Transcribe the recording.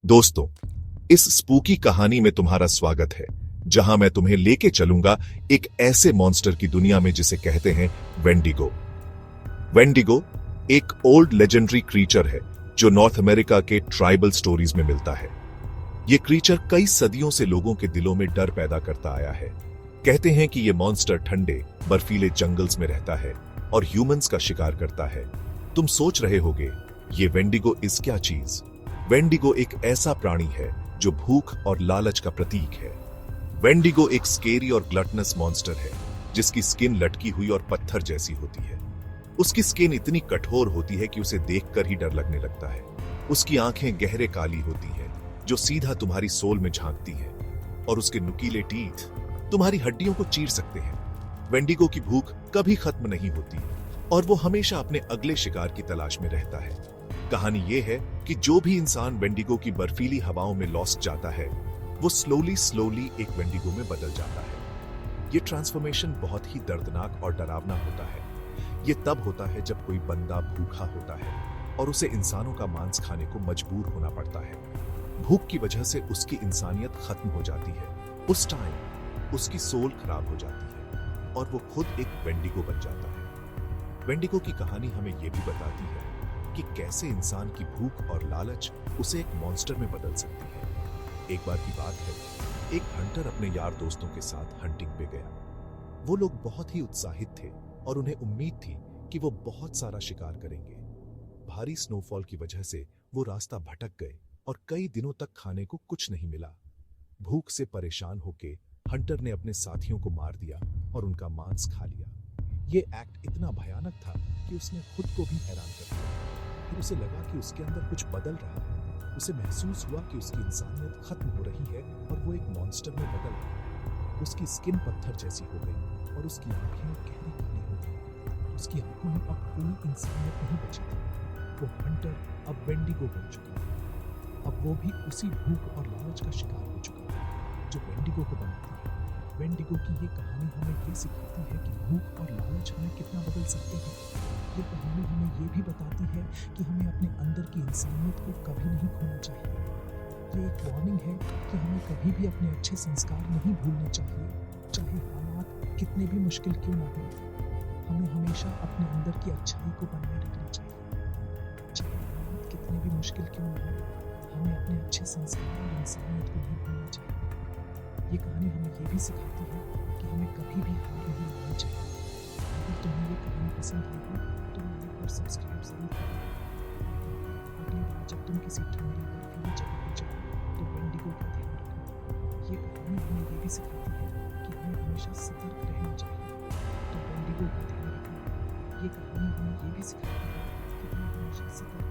दोस्तों, इस स्पूकी कहानी में तुम्हारा स्वागत है, जहां मैं तुम्हें लेके चलूंगा एक ऐसे मॉन्स्टर की दुनिया में जिसे कहते हैं वेंडिगो। वेंडिगो एक ओल्ड लेजेंडरी क्रीचर है जो नॉर्थ अमेरिका के ट्राइबल स्टोरीज में मिलता है। यह क्रीचर कई सदियों से लोगों के दिलों में डर पैदा करता आया है। कहते हैं कि यह मॉन्स्टर ठंडे, बर्फीले जंगल्स में रहता है और ह्यूमंस का शिकार करता है। तुम सोच रहे होगे, ये वेंडिगो इस क्या चीज? वेंडिगो एक ऐसा प्राणी है जो भूख और लालच का प्रतीक है। वेंडिगो एक स्केरी और ग्लटनस मॉन्स्टर है जिसकी स्किन लटकी हुई और पत्थर जैसी होती है। उसकी स्किन इतनी कठोर होती है कि उसे देखकर ही डर लगने लगता है। उसकी आंखें गहरे काली होती हैं जो सीधा तुम्हारी सोल में झांकती है और उसके नुकीले टीथ तुम्हारी हड्डियों को चीर सकते हैं। वेंडिगो की भूख कभी खत्म नहीं होती और वो हमेशा अपने अगले शिकार की तलाश में रहता है। कहानी ये है कि जो भी इंसान वेंडिगो की बर्फीली हवाओं में लॉस्ट जाता है, वो स्लोली एक वेंडिगो में बदल जाता है। ये ट्रांसफॉर्मेशन बहुत ही दर्दनाक और डरावना होता है। ये तब होता है जब कोई बंदा भूखा होता है और उसे इंसानों का मांस खाने को मजबूर होना पड़ता है। भूख की वजह से उसकी इंसानियत खत्म हो जाती है। उस टाइम उसकी सोल खराब हो जाती है और वो खुद एक वेंडिगो बन जाता है। वेंडिगो की कहानी हमें यह भी बताती है कि कैसे इंसान की भूख और लालच उसे एक मॉन्स्टर में बदल सकती है। एक बार की बात है, एक हंटर अपने यार दोस्तों के साथ हंटिंग पे गया। वो लोग बहुत ही उत्साहित थे और उन्हें उम्मीद थी कि वो बहुत सारा शिकार करेंगे। भारी स्नोफॉल की वजह से वो रास्ता भटक गए और कई दिनों तक खाने को कुछ नहीं मिला। भूख से परेशान होके हंटर ने अपने साथियों को मार दिया और उनका मांस खा लिया। ये एक्ट इतना भयानक था कि उसने खुद को भी हैरान कर दिया। फिर उसे लगा कि उसके अंदर कुछ बदल रहा है। उसे महसूस हुआ कि उसकी इंसानियत खत्म हो रही है और वो एक मॉन्स्टर में बदल रहा है। उसकी स्किन पत्थर जैसी हो गई और उसकी आंखें गहरी काली हो गई। उसकी आंखों में अब कोई इंसानियत नहीं बची थी। वो हंटर अब वेंडिगो बन चुका है। अब वो भी उसी भूख और लालच का शिकार हो चुका है जो वेंडिगो को बनाती है। वेंडिगो की ये कहानी हमें ये सिखाती है कि भूख और लालच हमें कितना बदल सकते हैं। ये कहानी हमें ये भी बताती है कि हमें अपने अंदर की इंसानियत को कभी नहीं खोना चाहिए। ये एक वार्निंग है कि हमें कभी भी अपने अच्छे संस्कार नहीं भूलने चाहिए, चाहे हालात कितने भी मुश्किल क्यों ना हो। हमें हमेशा अपने अंदर की अच्छाई को बनाए रखना चाहिए, चाहे हालात कितने भी मुश्किल क्यों ना हो। हमें अपने अच्छे संस्कार और इंसानियत को नहीं भूलना चाहिए। ये कहानी हमें ये भी सिखाती है कि हमें कभी भी हार नहीं माननी चाहिए। अगर तुम्हें ये कहानी पसंद आई हो तो लाइक और सब्सक्राइब जरूर करें। अगली बार जब तुम किसी ठंडी बर्फीली जगह पर जाओ तो वेंडिगो का ध्यान रखना। ये कहानी हमें ये भी सिखाती है कि हमें हमेशा सतर्क रहना चाहिए, तो वेंडिगो का ध्यान रखना। ये कहानी हमें ये भी सिखाती है कि हमें हमेशा सतर्क